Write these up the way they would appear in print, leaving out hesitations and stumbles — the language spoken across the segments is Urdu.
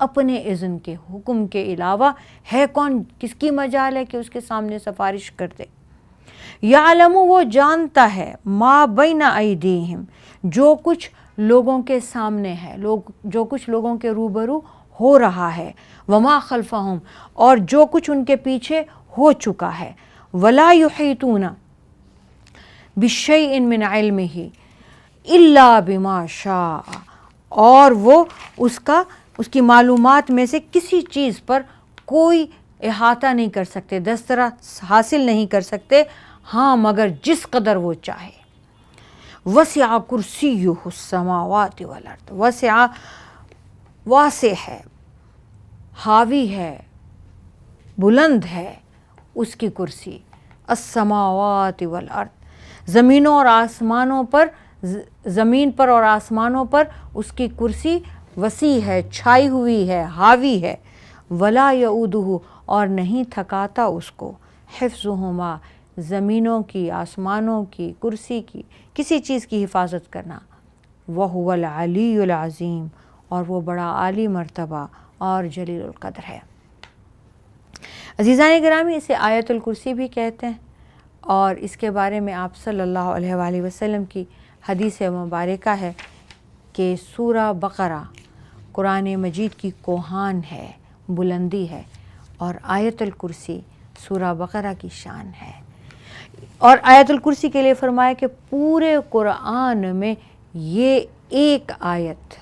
اپنے اذن کے حکم کے علاوہ ہے کون، کس کی مجال ہے کہ اس کے سامنے سفارش کر دے۔ یعلم، وہ جانتا ہے، ما بین ایدیہم، جو کچھ لوگوں کے سامنے ہے، جو کچھ لوگوں کے روبرو ہو رہا ہے، وما خلفہم، اور جو کچھ ان کے پیچھے ہو چکا ہے، ولا یحیطون بشیء من علمہ الا بما شاء، اور وہ اس کی معلومات میں سے کسی چیز پر کوئی احاطہ نہیں کر سکتے، دسترس حاصل نہیں کر سکتے، ہاں مگر جس قدر وہ چاہے۔ وسع کرسیہ السماوات والارض، واسع ہے، حاوی ہے، بلند ہے اس کی کرسی، السماوات والارض، زمین پر اور آسمانوں پر اس کی کرسی وسیع ہے، چھائی ہوئی ہے، حاوی ہے۔ ولا یعودہ، اور نہیں تھکاتا اس کو، حفظہما، زمینوں کی، آسمانوں کی، کرسی کی، کسی چیز کی حفاظت کرنا۔ وہو العلی العظیم، اور وہ بڑا عالی مرتبہ اور جلیل القدر ہے۔ عزیزان گرامی، اسے آیت الکرسی بھی کہتے ہیں، اور اس کے بارے میں آپ صلی اللہ علیہ وآلہ وسلم کی حدیث مبارکہ ہے کہ سورہ بقرہ قرآن مجید کی کوہان ہے، بلندی ہے، اور آیت الکرسی سورہ بقرہ کی شان ہے۔ اور آیت الکرسی کے لیے فرمایا کہ پورے قرآن میں یہ ایک آیت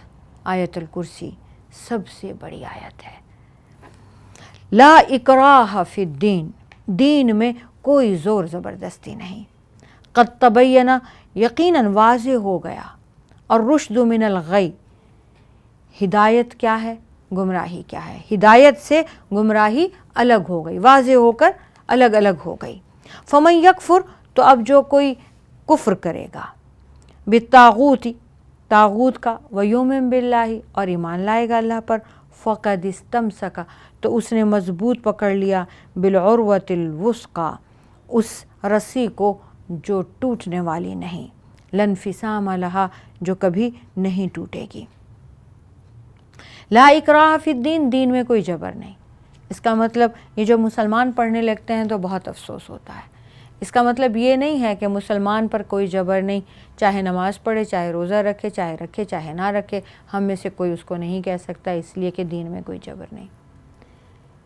الکرسی سب سے بڑی آیت ہے۔ لا اکراہ فی الدین، دین میں کوئی زور زبردستی نہیں۔ قد تبین، یقیناً واضح ہو گیا، اور رشد من الغی، ہدایت کیا ہے، گمراہی کیا ہے، ہدایت سے گمراہی الگ ہو گئی، واضح ہو کر الگ الگ ہو گئی۔ فمن یکفر، تو اب جو کوئی کفر کرے گا، بالطاغوت، طاغوت کا، ویؤمن باللہ، اور ایمان لائے گا اللہ پر، فقد استمسک، تو اس نے مضبوط پکڑ لیا، بالعروۃ الوثقی، اس رسی کو جو ٹوٹنے والی نہیں، لا انفصام لہا، جو کبھی نہیں ٹوٹے گی۔ لا اکراہ فی الدین، دین میں کوئی جبر نہیں۔ اس کا مطلب یہ جو مسلمان پڑھنے لگتے ہیں تو بہت افسوس ہوتا ہے۔ اس کا مطلب یہ نہیں ہے کہ مسلمان پر کوئی جبر نہیں، چاہے نماز پڑھے، چاہے روزہ رکھے، چاہے نہ رکھے، ہم میں سے کوئی اس کو نہیں کہہ سکتا اس لیے کہ دین میں کوئی جبر نہیں۔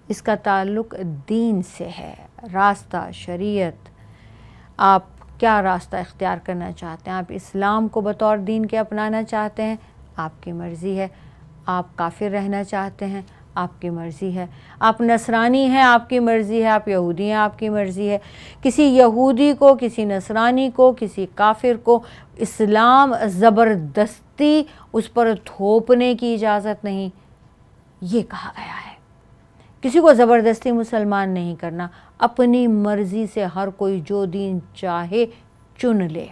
اس کا تعلق دین سے ہے، راستہ، شریعت۔ آپ کیا راستہ اختیار کرنا چاہتے ہیں؟ آپ اسلام کو بطور دین کے اپنانا چاہتے ہیں، آپ کی مرضی ہے۔ آپ کافر رہنا چاہتے ہیں، آپ کی مرضی ہے۔ آپ نصرانی ہیں، آپ کی مرضی ہے۔ آپ یہودی ہیں، آپ کی مرضی ہے۔ کسی یہودی کو، کسی نصرانی کو، کسی کافر کو اسلام زبردستی اس پر تھوپنے کی اجازت نہیں، یہ کہا گیا ہے۔ کسی کو زبردستی مسلمان نہیں کرنا، اپنی مرضی سے ہر کوئی جو دین چاہے چن لے۔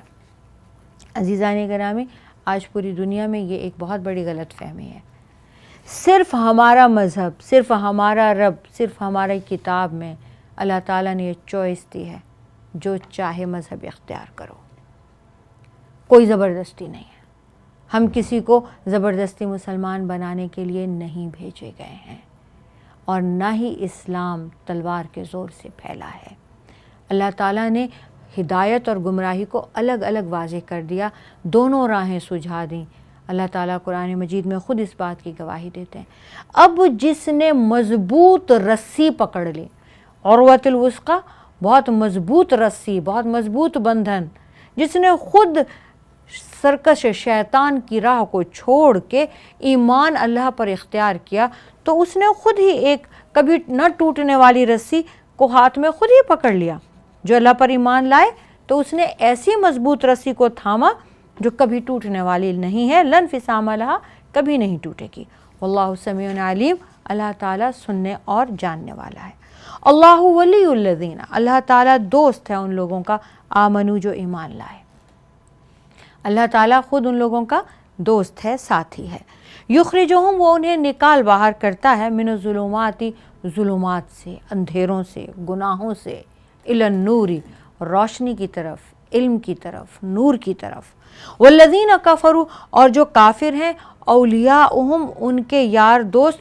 عزیزان گرامی، آج پوری دنیا میں یہ ایک بہت بڑی غلط فہمی ہے۔ صرف ہمارا مذہب، صرف ہمارا رب، صرف ہماری کتاب میں اللہ تعالیٰ نے یہ چوائس دی ہے، جو چاہے مذہب اختیار کرو، کوئی زبردستی نہیں ہے۔ ہم کسی کو زبردستی مسلمان بنانے کے لیے نہیں بھیجے گئے ہیں، اور نہ ہی اسلام تلوار کے زور سے پھیلا ہے۔ اللہ تعالیٰ نے ہدایت اور گمراہی کو الگ الگ واضح کر دیا، دونوں راہیں سجھا دیں۔ اللہ تعالیٰ قرآن مجید میں خود اس بات کی گواہی دیتے ہیں۔ اب جس نے مضبوط رسی پکڑ لی، عروۃ الوثقی، بہت مضبوط رسی، بہت مضبوط بندھن، جس نے خود سرکش شیطان کی راہ کو چھوڑ کے ایمان اللہ پر اختیار کیا، تو اس نے خود ہی ایک کبھی نہ ٹوٹنے والی رسی کو ہاتھ میں خود ہی پکڑ لیا۔ جو اللہ پر ایمان لائے تو اس نے ایسی مضبوط رسی کو تھاما جو کبھی ٹوٹنے والی نہیں ہے، لن انفصام لہا، کبھی نہیں ٹوٹے گی۔ واللہ سمیع علیم، اللہ تعالیٰ سننے اور جاننے والا ہے۔ اللہ ولی الذین، اللہ تعالیٰ دوست ہے ان لوگوں کا، آمنو، جو ایمان لائے۔ اللہ تعالیٰ خود ان لوگوں کا دوست ہے، ساتھی ہے۔ یخرجہم، وہ انہیں نکال باہر کرتا ہے، من الظلمات، ظلمات سے، اندھیروں سے، گناہوں سے، الی النور، روشنی کی طرف، علم کی طرف، نور کی طرف۔ والذین کفروا، اور جو کافر ہیں، اولیاءہم، ان کے یار دوست،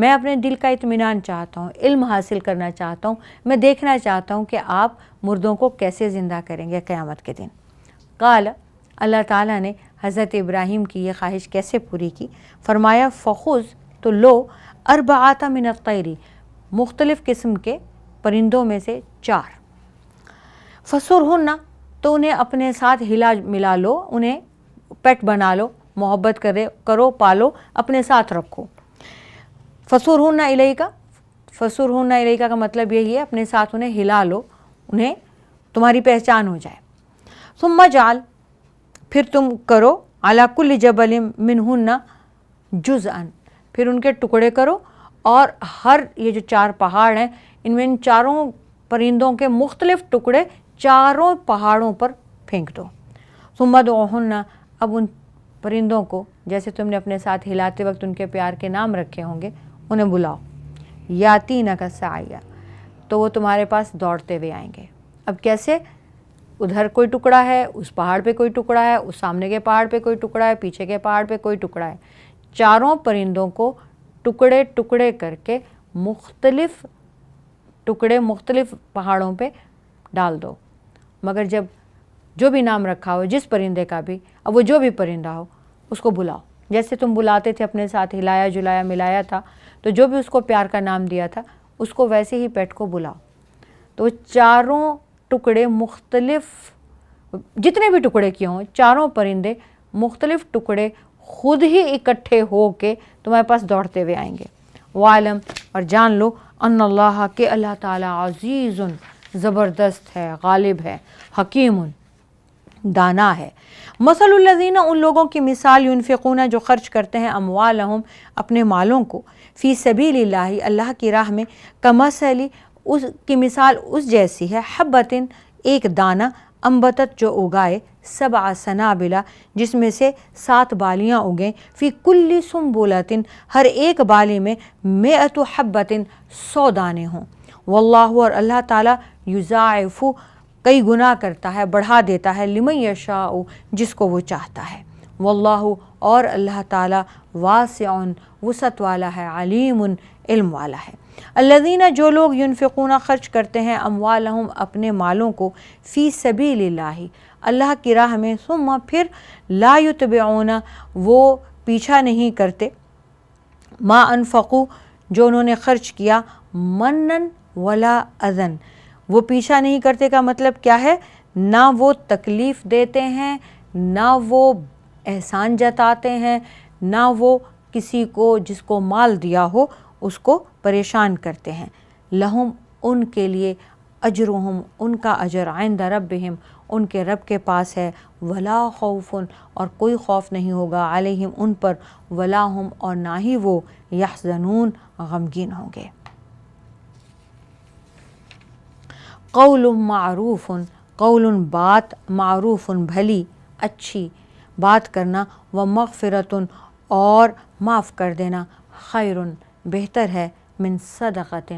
میں اپنے دل کا اطمینان چاہتا ہوں، علم حاصل کرنا چاہتا ہوں، میں دیکھنا چاہتا ہوں کہ آپ مردوں کو کیسے زندہ کریں گے قیامت کے دن۔ قال، اللہ تعالیٰ نے حضرت ابراہیم کی یہ خواہش کیسے پوری کی؟ فرمایا فخذ، تو لو، اربعۃ من الطیر، مختلف قسم کے پرندوں میں سے 4، فصرہن، تو انہیں اپنے ساتھ ہلا ملا لو، انہیں پیٹ بنا لو، محبت کرو، پالو، اپنے ساتھ رکھو۔ فصرہن الیک، فصرہن الیک کا مطلب یہی ہے اپنے ساتھ انہیں ہلا لو، انہیں تمہاری پہچان ہو جائے۔ ثم اجعل، پھر تم کرو، علی کل جبل منہن جزءا، پھر ان کے ٹکڑے کرو، اور ہر یہ جو 4 پہاڑ ہیں ان میں ان 4 پرندوں کے مختلف ٹکڑے 4 پہاڑوں پر پھینک دو۔ ثم ادعوہن، اب ان پرندوں کو جیسے تم نے اپنے ساتھ ہلاتے وقت ان کے پیار کے نام رکھے ہوں گے، انہیں بلاؤ، یاتینک سعیا، تو وہ تمہارے پاس دوڑتے ہوئے آئیں گے۔ اب کیسے؟ ادھر کوئی ٹکڑا ہے، اس پہاڑ پہ کوئی ٹکڑا ہے، اس سامنے کے پہاڑ پہ کوئی ٹکڑا ہے، پیچھے کے پہاڑ پہ کوئی ٹکڑا ہے، 4 پرندوں کو ٹکڑے ٹکڑے کر کے مختلف ٹکڑے مختلف پہاڑوں پہ ڈال دو، مگر جب جو بھی نام رکھا ہو جس پرندے کا بھی، اب وہ جو بھی پرندہ ہو اس کو بلاؤ، جیسے تم بلاتے تھے اپنے ساتھ ہلایا جلایا ملایا تھا، تو جو بھی اس کو پیار کا نام دیا تھا اس کو ویسے ہی پیٹ کو بلاؤ۔ تو 4 ٹکڑے مختلف، جتنے بھی ٹکڑے کیے ہوں، 4 پرندے مختلف ٹکڑے خود ہی اکٹھے ہو کے تمہارے پاس دوڑتے ہوئے آئیں گے۔ وعلم، اور جان لو، ان اللہ، کہ اللہ تعالیٰ عزیز، زبردست ہے، غالب ہے، حکیم، دانا ہے۔ مثل الذین، ان لوگوں کی مثال، ینفقون، جو خرچ کرتے ہیں، اموالہم، اپنے مالوں کو، فی سبیل اللہ، اللہ کی راہ میں، کمثل، اس کی مثال اس جیسی ہے، حبۃ، ایک دانہ، انبتت، جو اگائے، 7 سنابل، جس میں سے 7 بالیاں اگیں، فی کل سنبلۃ، ہر ایک بالی میں، 100 حبۃ، 100 دانے ہوں۔ واللہ، اور اللہ تعالیٰ، یضاعف، کئی گنا کرتا ہے، بڑھا دیتا ہے، لمن یشاء، جس کو وہ چاہتا ہے۔ واللہ، اور اللہ تعالیٰ، واسع، وسعت والا ہے، علیم، علم والا ہے۔ الذین، جو لوگ، ینفقون، خرچ کرتے ہیں، اموالہم، اپنے مالوں کو، فی سبیل اللہ، اللہ کی راہ میں، ثم، پھر، لا یتبعون، وہ پیچھا نہیں کرتے، ما انفقوا، جو انہوں نے خرچ کیا، منن ولا اذن، وہ پیچھا نہیں کرتے کا مطلب کیا ہے؟ نہ وہ تکلیف دیتے ہیں، نہ وہ احسان جتاتے ہیں، نہ وہ کسی کو جس کو مال دیا ہو اس کو پریشان کرتے ہیں۔ لہم، ان کے لیے، اجرہم، ان کا اجر، عند ربہم، ان کے رب کے پاس ہے، ولا خوف، اور کوئی خوف نہیں ہوگا، علیہم، ان پر، ولا ہم، اور نہ ہی وہ، یحزنون، غمگین ہوں گے۔ قول معروف، قول، بات، معروف، بھلی اچھی بات کرنا، ومغفرۃ، اور معاف کر دینا، خیر، بہتر ہے، من صدقۃ،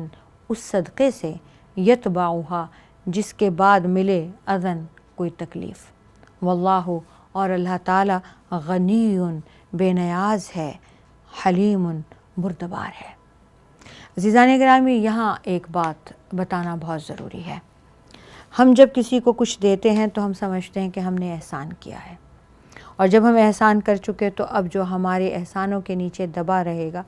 اس صدقے سے، یتبعھا، جس کے بعد ملے، اذن، کوئی تکلیف۔ واللہ، اور اللہ تعالیٰ، غنی، بے نیاز ہے، حلیم، بردبار ہے۔ عزیزان گرامی، یہاں ایک بات بتانا بہت ضروری ہے۔ ہم جب کسی کو کچھ دیتے ہیں تو ہم سمجھتے ہیں کہ ہم نے احسان کیا ہے، اور جب ہم احسان کر چکے تو اب جو ہمارے احسانوں کے نیچے دبا رہے گا،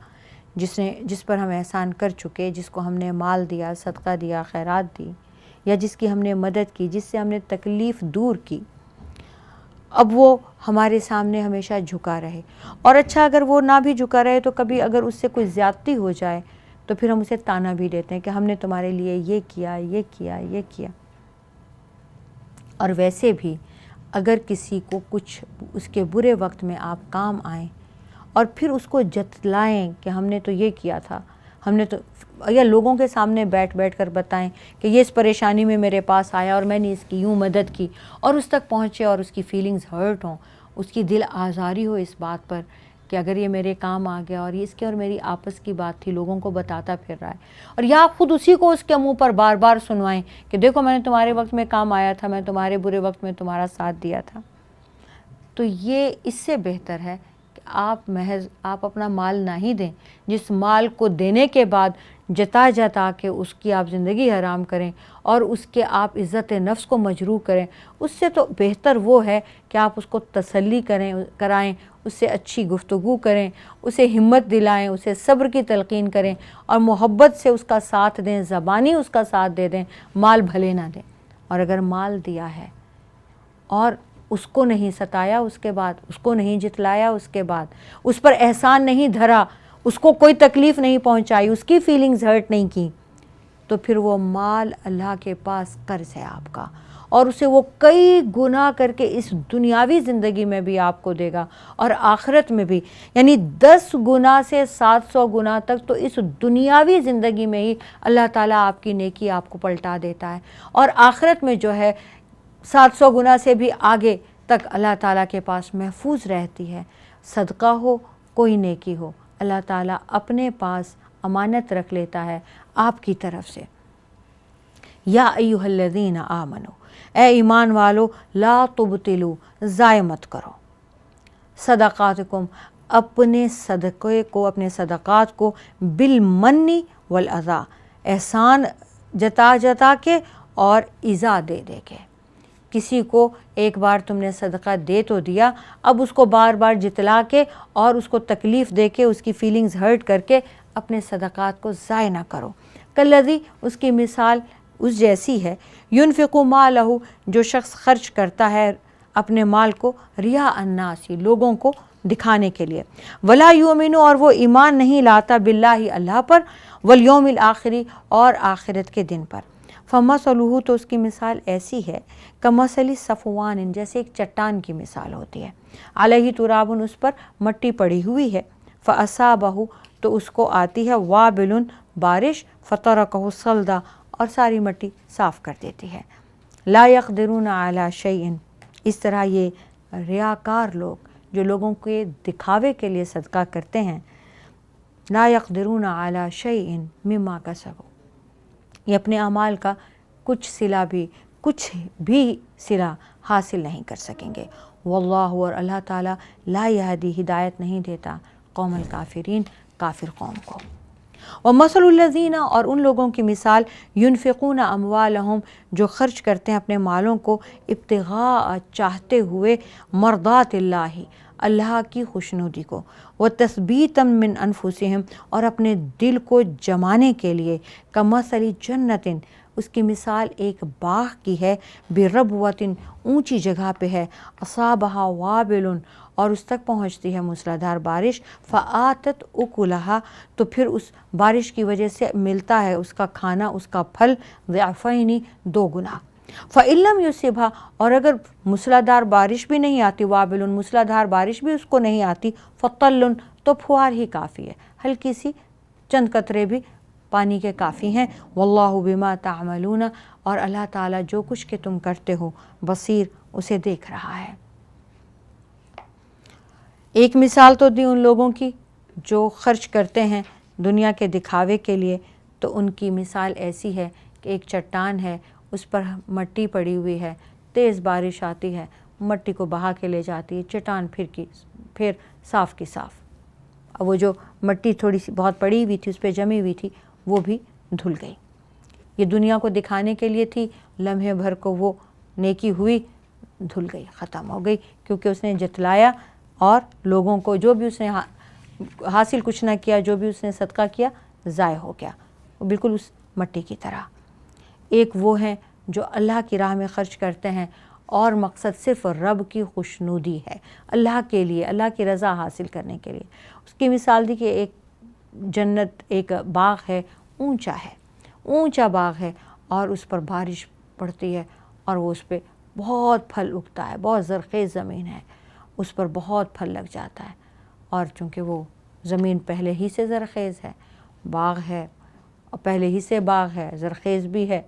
جس پر ہم احسان کر چکے، جس کو ہم نے مال دیا، صدقہ دیا، خیرات دی، یا جس کی ہم نے مدد کی، جس سے ہم نے تکلیف دور کی، اب وہ ہمارے سامنے ہمیشہ جھکا رہے۔ اور اچھا، اگر وہ نہ بھی جھکا رہے تو کبھی اگر اس سے کوئی زیادتی ہو جائے تو پھر ہم اسے تانا بھی دیتے ہیں کہ ہم نے تمہارے لیے یہ کیا، یہ کیا، یہ کیا۔ اور ویسے بھی اگر کسی کو کچھ اس کے برے وقت میں آپ کام آئیں اور پھر اس کو جتلائیں کہ ہم نے تو یہ کیا تھا، ہم نے تو، یا لوگوں کے سامنے بیٹھ کر بتائیں کہ یہ اس پریشانی میں میرے پاس آیا اور میں نے اس کی یوں مدد کی، اور اس تک پہنچے اور اس کی فیلنگز ہرٹ ہوں، اس کی دل آزاری ہو اس بات پر کہ اگر یہ میرے کام آ گیا اور اس کی اور میری آپس کی بات تھی، لوگوں کو بتاتا پھر رہا ہے، اور یا خود اسی کو اس کے منہ پر بار بار سنوائیں کہ دیکھو میں نے تمہارے وقت میں کام آیا تھا، میں تمہارے برے وقت میں تمہارا ساتھ دیا تھا۔ تو یہ اس سے بہتر ہے کہ آپ اپنا مال نہ ہی دیں، جس مال کو دینے کے بعد جتا جتا کے اس کی آپ زندگی حرام کریں اور اس کے آپ عزت نفس کو مجروح کریں، اس سے تو بہتر وہ ہے کہ آپ اس کو تسلی کرائیں، اس سے اچھی گفتگو کریں، اسے ہمت دلائیں، اسے صبر کی تلقین کریں اور محبت سے اس کا ساتھ دیں، زبانی اس کا ساتھ دے دیں، مال بھلے نہ دیں۔ اور اگر مال دیا ہے اور اس کو نہیں ستایا، اس کے بعد اس کو نہیں جتلایا، اس کے بعد اس پر احسان نہیں دھرا، اس کو کوئی تکلیف نہیں پہنچائی، اس کی فیلنگز ہرٹ نہیں کی، تو پھر وہ مال اللہ کے پاس قرض ہے آپ کا، اور اسے وہ کئی گناہ کر کے اس دنیاوی زندگی میں بھی آپ کو دے گا اور آخرت میں بھی، یعنی 10 گنا سے 700 گنا تک تو اس دنیاوی زندگی میں ہی اللہ تعالیٰ آپ کی نیکی آپ کو پلٹا دیتا ہے، اور آخرت میں جو ہے 700 گنا سے بھی آگے تک اللہ تعالیٰ کے پاس محفوظ رہتی ہے۔ صدقہ ہو کوئی نیکی ہو، اللہ تعالیٰ اپنے پاس امانت رکھ لیتا ہے آپ کی طرف سے۔ یا ایھا الذین آمنوا، اے ایمان والو، لا تبطلوا، ضائع مت کرو، صدقاتکم، اپنے صدقے کو، اپنے صدقات کو، بالمن والاذی، احسان جتا جتا کے اور ایذا دے دے کے۔ کسی کو ایک بار تم نے صدقہ دے تو دیا، اب اس کو بار بار جتلا کے اور اس کو تکلیف دے کے، اس کی فیلنگز ہرٹ کر کے اپنے صدقات کو ضائع نہ کرو۔ کالذی، اس کی مثال اس جیسی ہے، ينفق مالہ، جو شخص خرچ کرتا ہے اپنے مال کو، ریا الناس، لوگوں کو دکھانے کے لیے، ولا یؤمن، اور وہ ایمان نہیں لاتا، باللہ، اللہ پر، والیوم الآخر، اور آخرت کے دن پر۔ فمثلہ، تو اس کی مثال ایسی ہے، کمثل صفوان، جیسے ایک چٹان کی مثال ہوتی ہے، علیہ تراب، اس پر مٹی پڑی ہوئی ہے، فاصابہ، تو اس کو آتی ہے وابل، بارش، فترکہ صلدا، اور ساری مٹی صاف کر دیتی ہے۔ لا یقدرون علی شیء، اس طرح یہ ریاکار لوگ جو لوگوں کے دکھاوے کے لیے صدقہ کرتے ہیں، لا یقدرون علی شیء مما کسبوا، یہ اپنے اعمال کا کچھ بھی صلہ حاصل نہیں کر سکیں گے۔ واللہ، اور اللہ تعالیٰ، لا یہدی، ہدایت نہیں دیتا، قوم الکافرین، کافر قوم کو۔ ومثل الذین، اور ان لوگوں کی مثال، ينفقون اموالہم، جو خرچ کرتے ہیں اپنے مالوں کو، ابتغاء، چاہتے ہوئے، مرضات اللہ، اللہ کی خوشنودی کو، وتثبیتا من انفسہم، اور اپنے دل کو جمانے کے لیے، کمثل جنت، اس کی مثال ایک باغ کی ہے، بربوۃ، اونچی جگہ پہ ہے، اصابہا وابل، اور اس تک پہنچتی ہے موسلادھار بارش، فآتت اکلہا، تو پھر اس بارش کی وجہ سے ملتا ہے اس کا کھانا، اس کا پھل، ضعفین، 2 گنا۔ فإن لم یصبھا، اور اگر موسلادھار بارش بھی نہیں آتی، وابل، موسلادھار بارش بھی اس کو نہیں آتی، فطل، تو پھوار ہی کافی ہے، ہلکی سی چند قطرے بھی پانی کے کافی ہیں۔ واللہ بما تعملون، اور اللہ تعالیٰ جو کچھ کہ تم کرتے ہو، بصیر، اسے دیکھ رہا ہے۔ ایک مثال تو دی ان لوگوں کی جو خرچ کرتے ہیں دنیا کے دکھاوے کے لیے، تو ان کی مثال ایسی ہے کہ ایک چٹان ہے، اس پر مٹی پڑی ہوئی ہے، تیز بارش آتی ہے، مٹی کو بہا کے لے جاتی ہے، چٹان پھر صاف کی صاف، اب وہ جو مٹی تھوڑی سی بہت پڑی ہوئی تھی، اس پہ جمی ہوئی تھی، وہ بھی دھل گئی۔ یہ دنیا کو دکھانے کے لیے تھی، لمحے بھر کو وہ نیکی ہوئی، دھل گئی، ختم ہو گئی، کیونکہ اس نے جتلایا اور لوگوں کو جو بھی اس نے حاصل کچھ نہ کیا، جو بھی اس نے صدقہ کیا، ضائع ہو گیا، وہ بالکل اس مٹی کی طرح۔ ایک وہ ہیں جو اللہ کی راہ میں خرچ کرتے ہیں اور مقصد صرف رب کی خوشنودی ہے، اللہ کے لیے، اللہ کی رضا حاصل کرنے کے لیے۔ اس کی مثال دی کہ ایک جنت، ایک باغ ہے، اونچا باغ ہے، اور اس پر بارش پڑتی ہے اور وہ اس پہ بہت پھل اگتا ہے، بہت زرخیز زمین ہے، اس پر بہت پھل لگ جاتا ہے، اور چونکہ وہ زمین پہلے ہی سے زرخیز ہے، باغ ہے، اور پہلے ہی سے باغ ہے، زرخیز بھی ہے،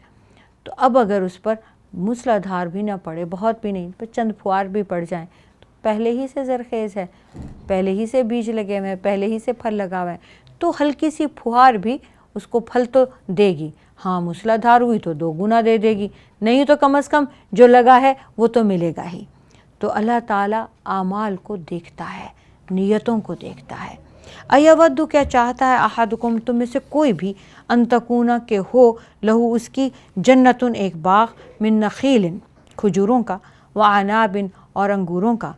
تو اب اگر اس پر موسلادھار بھی نہ پڑے، بہت بھی نہیں، پر چند پھوار بھی پڑ جائیں، تو پہلے ہی سے زرخیز ہے، پہلے ہی سے بیج لگے ہوئے ہیں، پہلے ہی سے پھل لگا ہوئے ہیں، تو ہلکی سی پھوار بھی اس کو پھل تو دے گی، ہاں موسلادھار ہوئی تو 2 گنا دے گی، نہیں تو کم از کم جو لگا ہے وہ تو ملے گا ہی۔ تو اللہ تعالیٰ اعمال کو دیکھتا ہے، نیتوں کو دیکھتا ہے۔ ایودو کیا چاہتا ہے، احدکم تم میں سے کوئی بھی، ان تکونا کہ ہو، لہو اس کی، جنتن ایک باغ، من نخیل کھجوروں کا، وعناب اور انگوروں کا،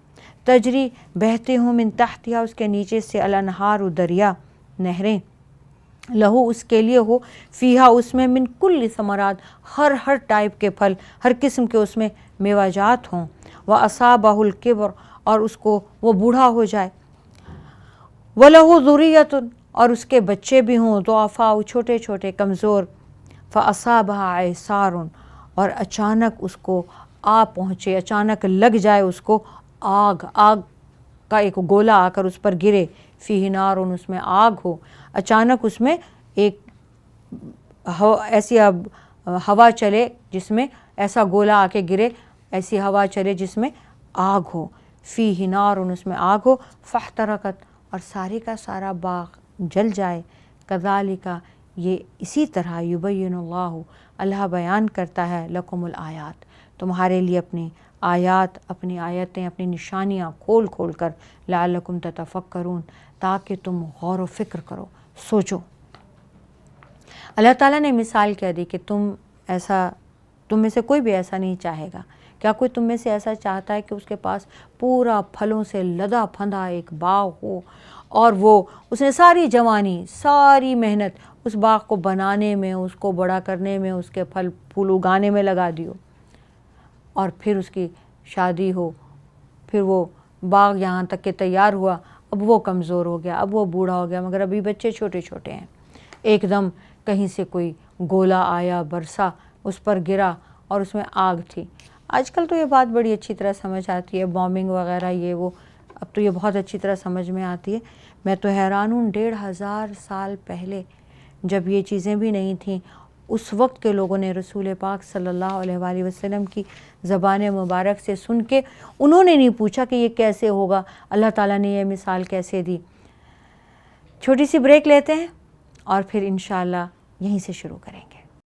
تجری بہتے ہوں، من تحتیا اس کے نیچے سے، الانہار دریا نہریں، لہو اس کے لیے ہو، فیہا اس میں، من کل ثمرات ہر ٹائپ کے پھل، ہر قسم کے اس میں میوہ جات ہوں، وَأَصَابَهُ الْكِبْرُ اور اس کو وہ بوڑھا ہو جائے، وَلَهُ ذُرِّيَّةٌ اور اس کے بچے بھی ہوں، ضعفاء چھوٹے چھوٹے کمزور، فَأَصَابَهَا عِصَارٌ اور اچانک اس کو آ پہنچے، اچانک لگ جائے اس کو آگ کا ایک گولا آ کر اس پر گرے، فیہ نارٌ اس میں آگ ہو، اچانک اس میں ایک ایسی ہوا چلے جس میں ایسا گولا آ کے گرے، ایسی ہوا چلے جس میں آگ ہو، فیہ نارٌ اس میں آگ ہو، فاحترقت اور سارے کا سارا باغ جل جائے، کذالک یہ اسی طرح، یبین اللہ بیان کرتا ہے، لکم الآیات تمہارے لیے اپنی آیات، اپنی آیتیں، اپنی نشانیاں کھول کھول کر، لعلکم تتفکرون تاکہ تم غور و فکر کرو، سوچو۔ اللہ تعالیٰ نے مثال کیا دی کہ تم میں سے کوئی بھی ایسا نہیں چاہے گا، کیا کوئی تم میں سے ایسا چاہتا ہے کہ اس کے پاس پورا پھلوں سے لدا پھندا ایک باغ ہو، اور اس نے ساری جوانی، ساری محنت اس باغ کو بنانے میں، اس کو بڑا کرنے میں، اس کے پھل پھول اگانے میں لگا دیو، اور پھر اس کی شادی ہو، پھر وہ باغ یہاں تک کہ تیار ہوا، اب وہ کمزور ہو گیا، اب وہ بوڑھا ہو گیا، مگر ابھی بچے چھوٹے چھوٹے ہیں، ایک دم کہیں سے کوئی گولا آیا، برسا، اس پر گرا اور اس میں آگ تھی۔ آج کل تو یہ بات بڑی اچھی طرح سمجھ آتی ہے، بومبنگ وغیرہ یہ وہ، اب تو یہ بہت اچھی طرح سمجھ میں آتی ہے۔ میں تو حیران ہوں، 1500 سال پہلے جب یہ چیزیں بھی نہیں تھیں، اس وقت کے لوگوں نے رسول پاک صلی اللہ علیہ وآلہ وسلم کی زبان مبارک سے سن کے انہوں نے نہیں پوچھا کہ یہ کیسے ہوگا، اللہ تعالیٰ نے یہ مثال کیسے دی۔ چھوٹی سی بریک لیتے ہیں اور پھر انشاءاللہ یہیں سے شروع کریں گے۔